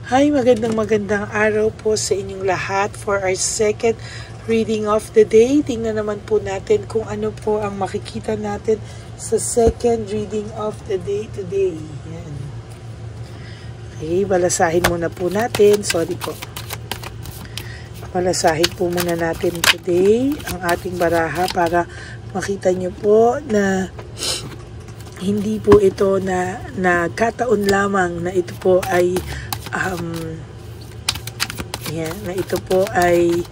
Hi, magandang araw po sa inyong lahat for our second reading of the day. Tingnan naman po natin kung ano po ang makikita natin sa second reading of the day today. Yan. Okay, balasahin muna po natin. Sorry po. Balasahin po muna natin today ang ating baraha para makita nyo po na hindi po ito na nagkataon lamang na ito po ay na ito po ay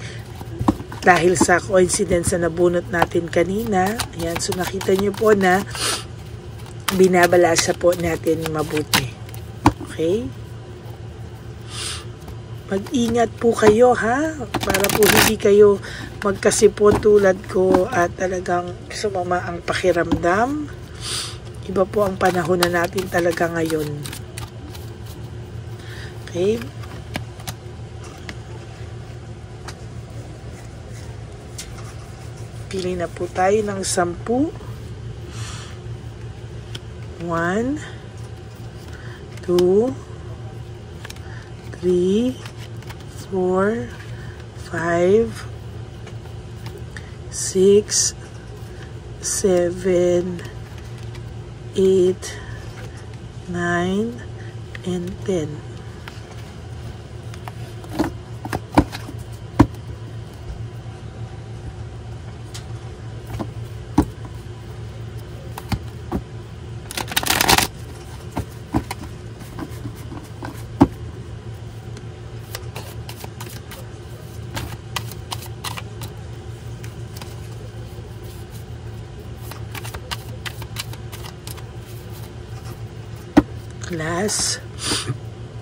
dahil sa coincidence na nabunot natin kanina. Ayan, so nakita nyo po na binabalasa po natin mabuti. Okay? Mag-ingat po kayo ha, para po hindi kayo magkasipon tulad ko at talagang sumama ang pakiramdam. Iba po ang panahon na natin talaga ngayon. Okay. Pili na po tayo ng 10. 1, 2, 3, 4, 5, 6, 7, 8, 9, and 10. Class,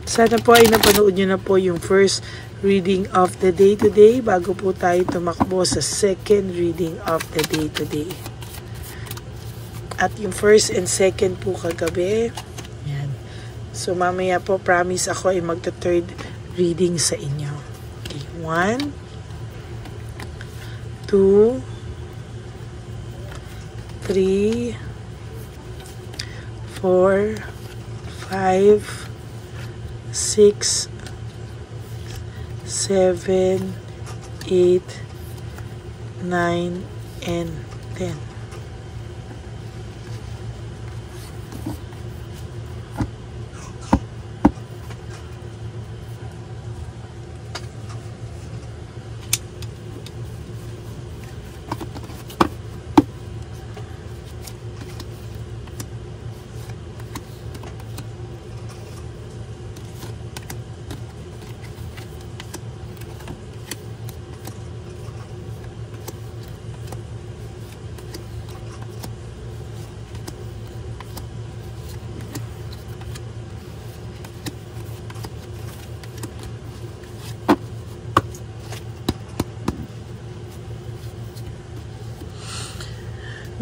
sana po ay napanood nyo na po yung first reading of the day today bago po tayo tumakbo sa second reading of the day today. At yung first and second po kagabi. Yan. So mamaya po promise ako ay magta-third reading sa inyo. Okay, 1, 2, 3, 4, 5, 6, 7, 8, 9, and 10.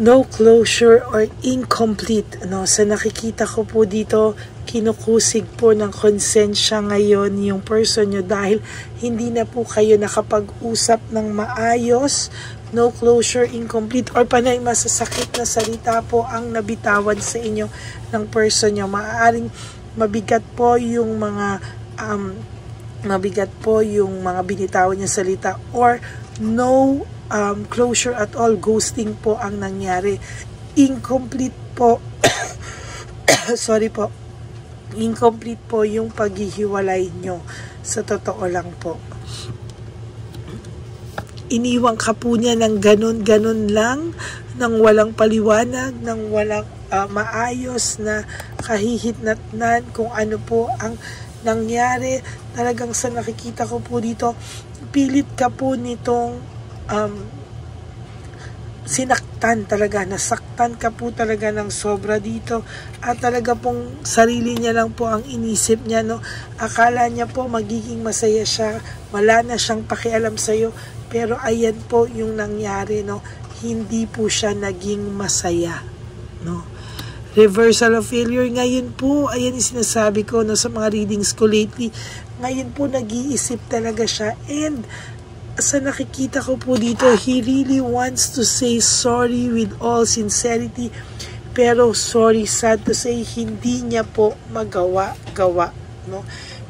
No closure or incomplete. Sa nakikita ko po dito, kinukusig po ng konsensya ngayon yung person nyo dahil hindi na po kayo nakapag-usap ng maayos. No closure, incomplete, or panay masasakit na salita po ang nabitawan sa inyo ng person nyo. Maaaring mabigat po yung mga binitawan niya salita, or no closure at all, ghosting po ang nangyari. Incomplete po sorry po, incomplete po yung paghihiwalay nyo. Sa totoo lang po, iniwang ka po niya ng ganun lang, nang walang paliwanag, nang walang maayos na kahihitnatnan kung ano po ang nangyari. Talagang sa nakikita ko po dito, pilit ka po nitong sinaktan talaga, nasaktan ka po talaga ng sobra dito, at talaga pong sarili niya lang po ang inisip niya, akala niya po magiging masaya siya, wala na siyang pakialam sa'yo, pero ayan po yung nangyari, hindi po siya naging masaya, reversal of failure ngayon po. Ayan yung sinasabi ko sa mga readings ko lately, ngayon po nag-iisip talaga siya, and sa nakikita ko po dito, he really wants to say sorry with all sincerity, pero sorry, sad to say, hindi niya po magawa,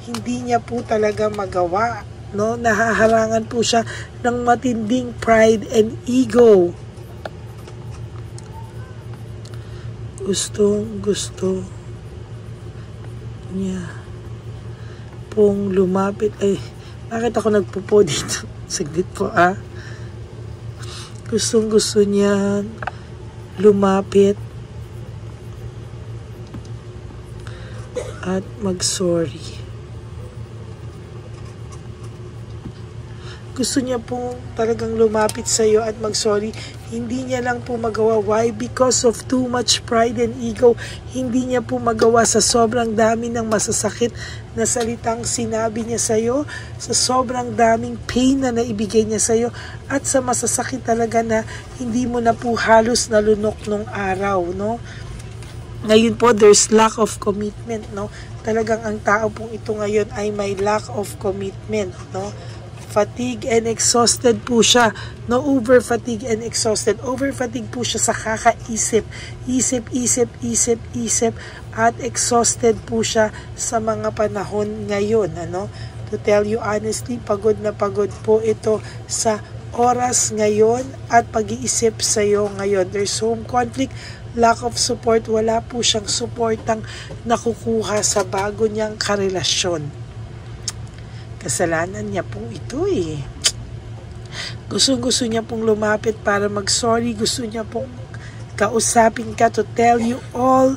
hindi niya po talaga magawa, no? Nahaharangan po siya ng matinding pride and ego. Gusto niya pong lumapit. Ay, bakit ako nagpupo dito? Saglit po, gusto niya lumapit at mag-sorry. Gusto niya pong talagang lumapit sa iyo at mag-sorry. Hindi niya lang po magawa. Why? Because of too much pride and ego. Hindi niya po magawa sa sobrang dami ng masasakit na salitang sinabi niya sa iyo, sa sobrang daming pain na naibigay niya sa iyo, at sa masasakit talaga na hindi mo na po halos nalunok nung araw, no? Ngayon po, there's lack of commitment, no? Talagang ang tao pong ito ngayon ay may lack of commitment, no? Fatigue and exhausted po siya, no? Over fatigue and exhausted. Over fatigue po siya sa kakaisip. Isip, at exhausted po siya sa mga panahon ngayon, ano? To tell you honestly, pagod na pagod po ito sa oras ngayon at pag-iisip sa iyo ngayon. There's home conflict, lack of support. Wala po siyang supportang nakukuha sa bago niyang karelasyon. Kasalanan niya pong ito eh. Gusto niya pong lumapit para mag-sorry. Gusto niya pong kausapin ka to tell you all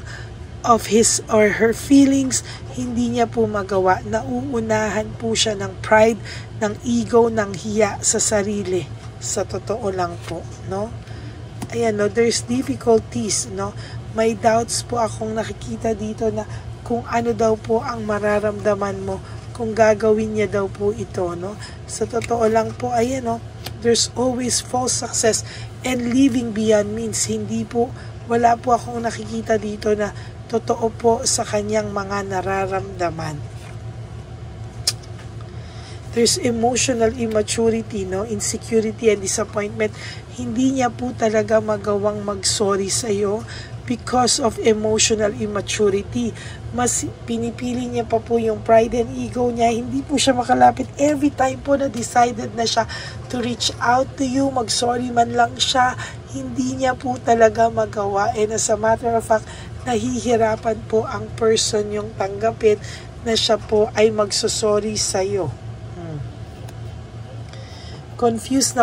of his or her feelings. Hindi niya po magawa. Nauunahan po siya ng pride, ng ego, ng hiya sa sarili. Sa totoo lang po, no? Ayan, no, there's difficulties, no? May doubts po akong nakikita dito na kung ano daw po ang mararamdaman mo kung gagawin niya daw po ito, no? Sa totoo lang po, ayan, no, there's always false success and living beyond means. Hindi po, wala po akong nakikita dito na totoo po sa kanyang mga nararamdaman. There's emotional immaturity, no? Insecurity and disappointment. Hindi niya po talaga magawang mag-sorry sa iyo because of emotional immaturity. Mas pinipili niya pa po yung pride and ego niya. Hindi po siya makalapit. Every time po na decided na siya to reach out to you, mag-sorry man lang siya, hindi niya po talaga magawa. And as a matter of fact, nahihirapan po ang person yung tanggapin na siya po ay magsosorry sa'yo. Confused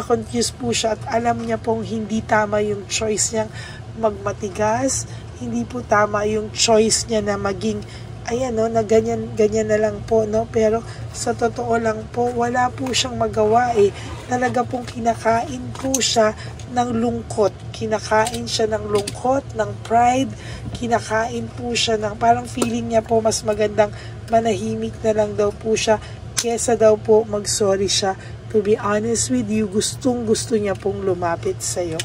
po siya at alam niya pong hindi tama yung choice niyang magmatigas. Hindi po tama yung choice niya na maging, ayan, no, na ganyan na lang po, no? Pero sa totoo lang po, wala po siyang magawa eh. Talaga pong kinakain po siya ng lungkot. Kinakain siya ng lungkot, ng pride. Kinakain po siya ng, parang feeling niya po mas magandang manahimik na lang daw po siya kesa daw po mag-sorry siya. To be honest with you, gustong-gusto niya pong lumapit sa'yo.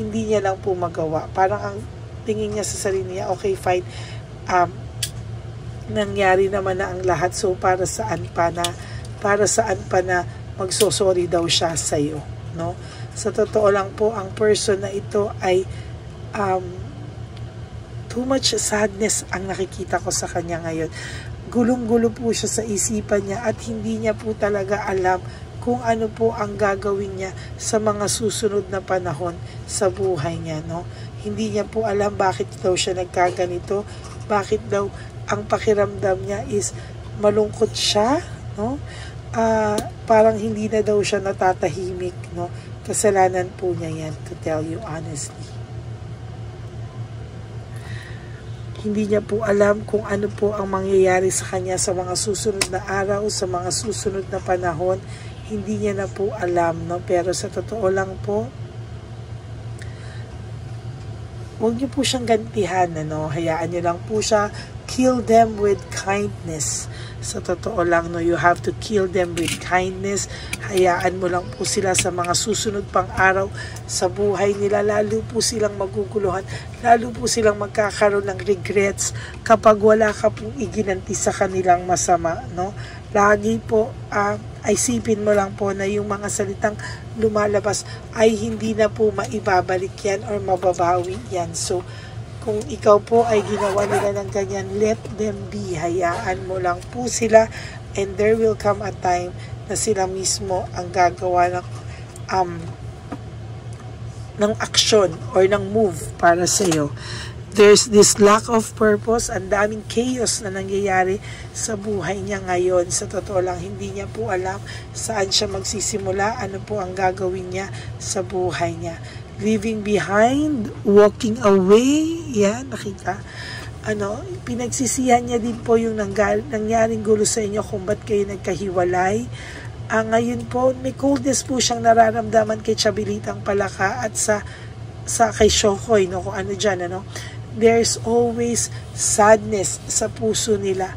Hindi niya lang po magawa. Parang ang tingin niya sa sarili niya, okay, fine, nangyari naman na ang lahat, so para saan pa na magsosorry daw siya sa iyo, no? Sa totoo lang po, ang person na ito ay too much sadness ang nakikita ko sa kanya ngayon. Gulong-gulo po siya sa isipan niya at hindi niya po talaga alam kung ano po ang gagawin niya sa mga susunod na panahon sa buhay niya, no? Hindi niya po alam bakit daw siya nagkaganito, bakit daw ang pakiramdam niya is malungkot siya, no? Parang hindi na daw siya natatahimik, no? Kasalanan po niya yan, to tell you honestly. Hindi niya po alam kung ano po ang mangyayari sa kanya sa mga susunod na araw, sa mga susunod na panahon. Hindi niya na po alam, no? Pero sa totoo lang po, huwag niyo po siyang gantihan, ano? Hayaan niyo lang po siya. Kill them with kindness. Sa totoo lang, no, you have to kill them with kindness. Hayaan mo lang po sila sa mga susunod pang araw sa buhay nila. Lalo po silang maguguluhan. Lalo po silang magkakaroon ng regrets kapag wala ka pong iginanti sa kanilang masama, no? Lagi po, isipin mo lang po na yung mga salitang lumalabas ay hindi na po maibabalik yan or mababawi yan. So, Kung ikaw po ay ginawa nila ng ganyan, let them be. Hayaan mo lang po sila, and there will come a time na sila mismo ang gagawa ng action or ng move para sa iyo. There's this lack of purpose. Ang daming chaos na nangyayari sa buhay niya ngayon. Sa totoo lang, hindi niya po alam saan siya magsisimula, ano po ang gagawin niya sa buhay niya. Leaving behind, walking away, yan, nakita. Pinagsisihan niya din po yung nangyaring gulo sa inyo kung ba't kayo nagkahiwalay. Ngayon po, may coldness po siyang nararamdaman kay Chabilitang Palaka at sa kay Shokoy, no, kung ano dyan, ano. There's always sadness sa puso nila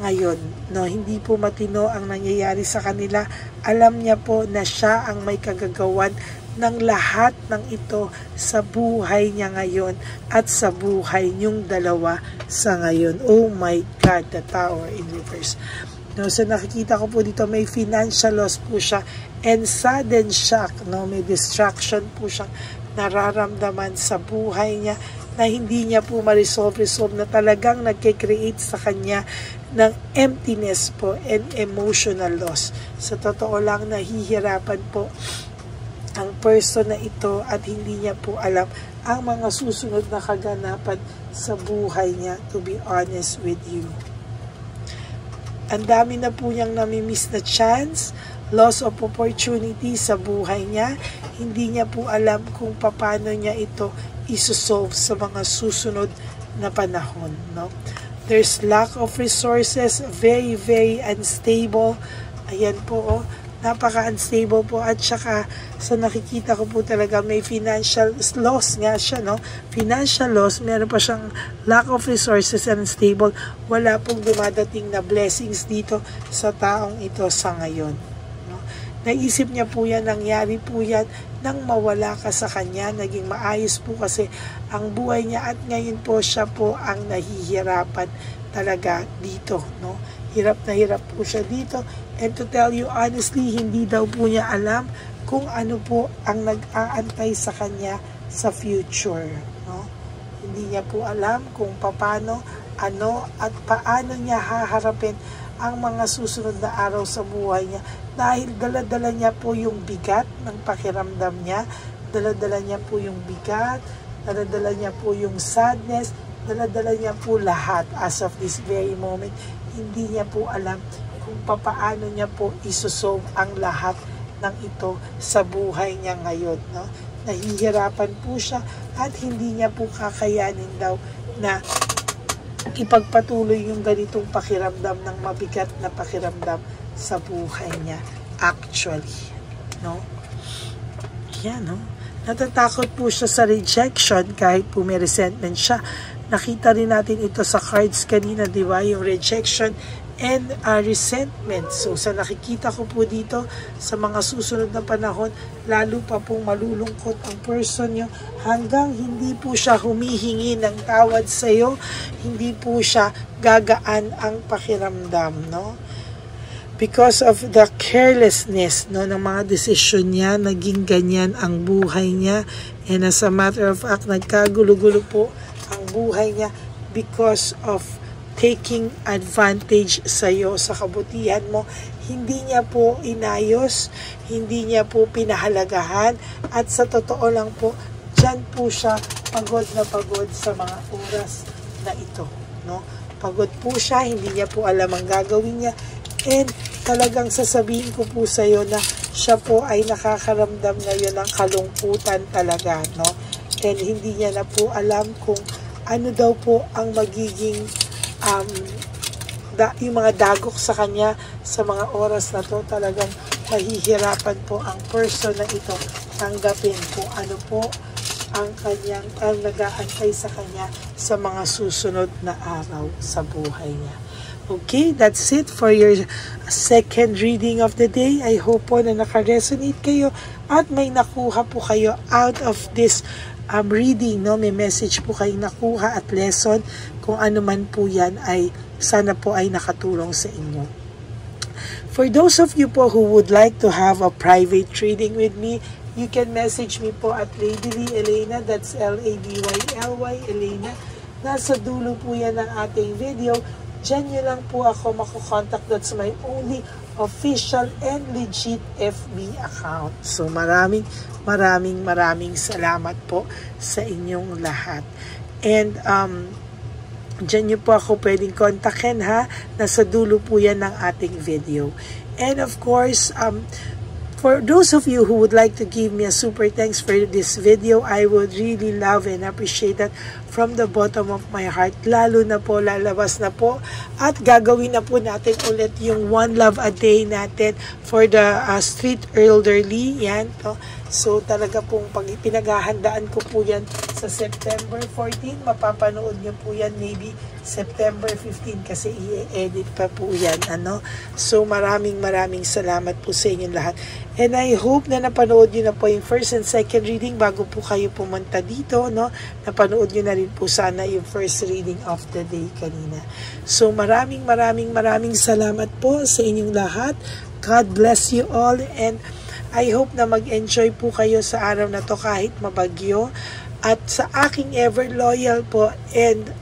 ngayon, no. Hindi po matino ang nangyayari sa kanila. Alam niya po na siya ang may kagagawan ng lahat ng ito sa buhay niya ngayon at sa buhay niyong dalawa sa ngayon. Oh my God, the Tower in reverse. No, so nakikita ko po dito may financial loss po siya and sudden shock, no, may distraction po siyang nararamdaman sa buhay niya na hindi niya po ma-resolve na talagang nagke-create sa kanya ng emptiness po and emotional loss. Sa totoo lang, nahihirapan po ang person na ito at hindi niya po alam ang mga susunod na kaganapan sa buhay niya, to be honest with you. Ang dami na po niyang namimiss na chance, loss of opportunity sa buhay niya. Hindi niya po alam kung paano niya ito isosolve sa mga susunod na panahon, no? There's lack of resources, very, very unstable. Ayan po, napaka-unstable po. At saka, sa nakikita ko po talaga, may financial loss nga siya, no? Financial loss, meron pa siyang lack of resources and unstable. Wala pong dumadating na blessings dito sa taong ito sa ngayon, no? Naisip niya po yan, nangyari po yan nang mawala ka sa kanya. Naging maayos po kasi ang buhay niya at ngayon po siya po ang nahihirapan talaga dito, no? Hirap na hirap po siya dito. And to tell you honestly, hindi daw po niya alam kung ano po ang nag-aantay sa kanya sa future, no? Hindi niya po alam kung paano, ano at paano niya haharapin ang mga susunod na araw sa buhay niya, dahil dala-dala niya po yung bigat ng pakiramdam niya, dala-dala niya po yung bigat, dala-dala niya po yung sadness, dala-dala niya po lahat as of this very moment. Hindi niya po alam kung paano niya po isosolve ang lahat ng ito sa buhay niya ngayon, no? Nahihirapan po siya at hindi niya po kakayanin daw na ipagpatuloy yung ganitong pakiramdam ng mabigat na pakiramdam sa buhay niya actually, no? Yan, no? Natatakot po siya sa rejection kahit po may resentment siya. Nakita rin natin ito sa cards kanina, di ba? Yung rejection and resentment. So, sa nakikita ko po dito, sa mga susunod na panahon, lalo pa pong malulungkot ang person nyo hanggang hindi po siya humihingi ng tawad sa iyo, hindi po siya gagaan ang pakiramdam, no? Because of the carelessness, no, ng mga desisyon niya, naging ganyan ang buhay niya. And as a matter of fact, nagkagulo-gulo po ang buhay niya because of taking advantage sa iyo, sa kabutihan mo. Hindi niya po inayos, hindi niya po pinahalagahan, at sa totoo lang po, dyan po siya pagod na pagod sa mga oras na ito, no? Pagod po siya, hindi niya po alam ang gagawin niya, and talagang sasabihin ko po sa iyo na siya po ay nakakaramdam ngayon ng kalungkutan talaga, no? And hindi niya na po alam kung ano daw po ang magiging yung mga dagok sa kanya sa mga oras na to. Talagang mahihirapan po ang person na ito tanggapin kung ano po ang kanyang nag-aantay sa kanya sa mga susunod na araw sa buhay niya. Okay, that's it for your second reading of the day. I hope po na naka-resonate kayo at may nakuha po kayo out of this reading, no? May message po kayong nakuha at lesson. Kung ano man po yan, ay sana po ay nakatulong sa inyo. For those of you po who would like to have a private reading with me, you can message me po at Ladyly Elena, that's Ladyly Elena. Nasa dulo po yan ng ating video. Diyan nyo lang po ako makukontact. That's my only official and legit FB account. So maraming salamat po sa inyong lahat. And diyan nyo po ako pwedeng kontakin ha. Nasa dulo po yan ng ating video. And of course, for those of you who would like to give me a super thanks for this video, I would really love and appreciate that from the bottom of my heart. Lalo na po, lalabas na po at gagawin na po natin ulit yung One Love a Day natin for the street elderly. Yan to. So talaga pong pinaghahandaan ko po yan sa September 14. Mapapanood nyo po yan maybe September 15 kasi i-edit pa po yan. So maraming salamat po sa inyong lahat. And I hope na napanood nyo na po yung first and second reading bago po kayo pumunta dito. Napanood nyo na rin po sana yung first reading of the day kanina. So maraming salamat po sa inyong lahat. God bless you all, and I hope na mag-enjoy po kayo sa araw na to kahit mabagyo. At sa aking ever loyal po and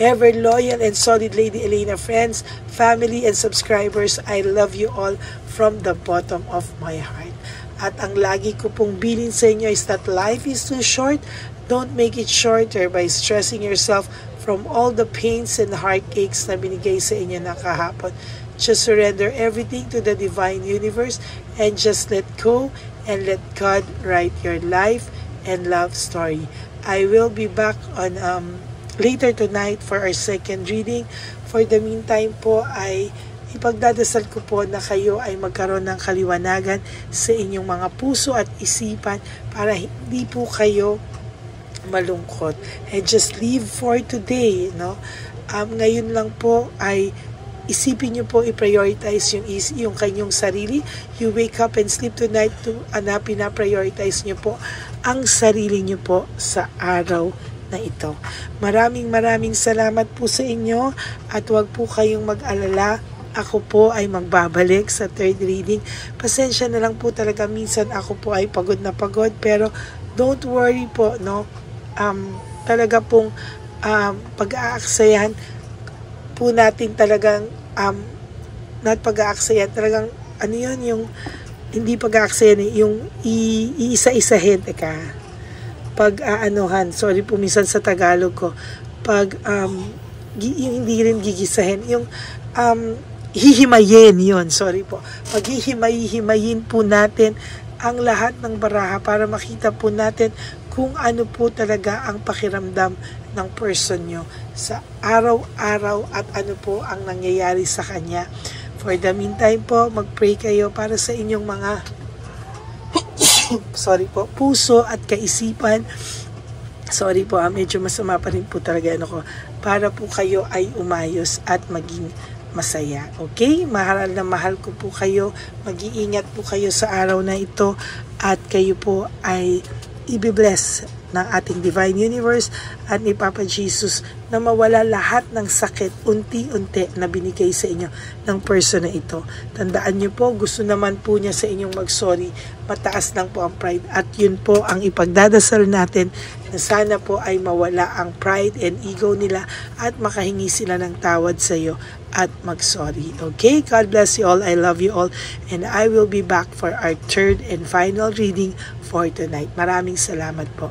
ever loyal and solid Lady Elena friends, family and subscribers, I love you all from the bottom of my heart. At ang lagi ko pong bilin sa inyo is that life is too short. Don't make it shorter by stressing yourself from all the pains and heartaches na binigay sa inyo na kahapon. Just surrender everything to the divine universe and just let go and let God write your life and love story. I will be back on later tonight for our second reading. For the meantime po ay ipagdadasal ko po na kayo ay magkaroon ng kaliwanagan sa inyong mga puso at isipan para hindi po kayo malungkot. And just live for today. Ngayon lang po ay isipin nyo po, i-prioritize yung kanyang sarili. You wake up and sleep tonight to pina-prioritize nyo po ang sarili nyo po sa araw na ito. Maraming salamat po sa inyo at huwag po kayong mag-alala. Ako po ay magbabalik sa third reading. Pasensya na lang po talaga, minsan ako po ay pagod na pagod, pero don't worry po, talaga pong pag-aaksayahan po natin talagang not pag-aaksayan, talagang yung hindi pag-aaksayan, yung iisa-isahin, sorry po minsan sa Tagalog ko, yung hindi rin gigisahin, yung hihimayin yun, sorry po, paghihimayin po natin ang lahat ng baraha para makita po natin kung ano po talaga ang pakiramdam ng person nyo sa araw-araw at ano po ang nangyayari sa kanya. For the meantime po, mag-pray kayo para sa inyong mga puso at kaisipan. Sorry po, medyo masama pa rin po talaga para po kayo ay umayos at maging masaya. Okay? Mahal na mahal ko po kayo. Mag-iingat po kayo sa araw na ito at kayo po ay i-bless ng ating Divine Universe at ni Papa Jesus na mawala lahat ng sakit unti-unti na binigay sa inyo ng person na ito. Tandaan niyo po, gusto naman po niya sa inyong mag-sorry. Mataas lang po ang pride at yun po ang ipagdadasal natin na sana po ay mawala ang pride and ego nila at makahingi sila ng tawad sa iyo at mag-sorry. Okay? God bless you all. I love you all. And I will be back for our third and final reading for tonight. Maraming salamat po.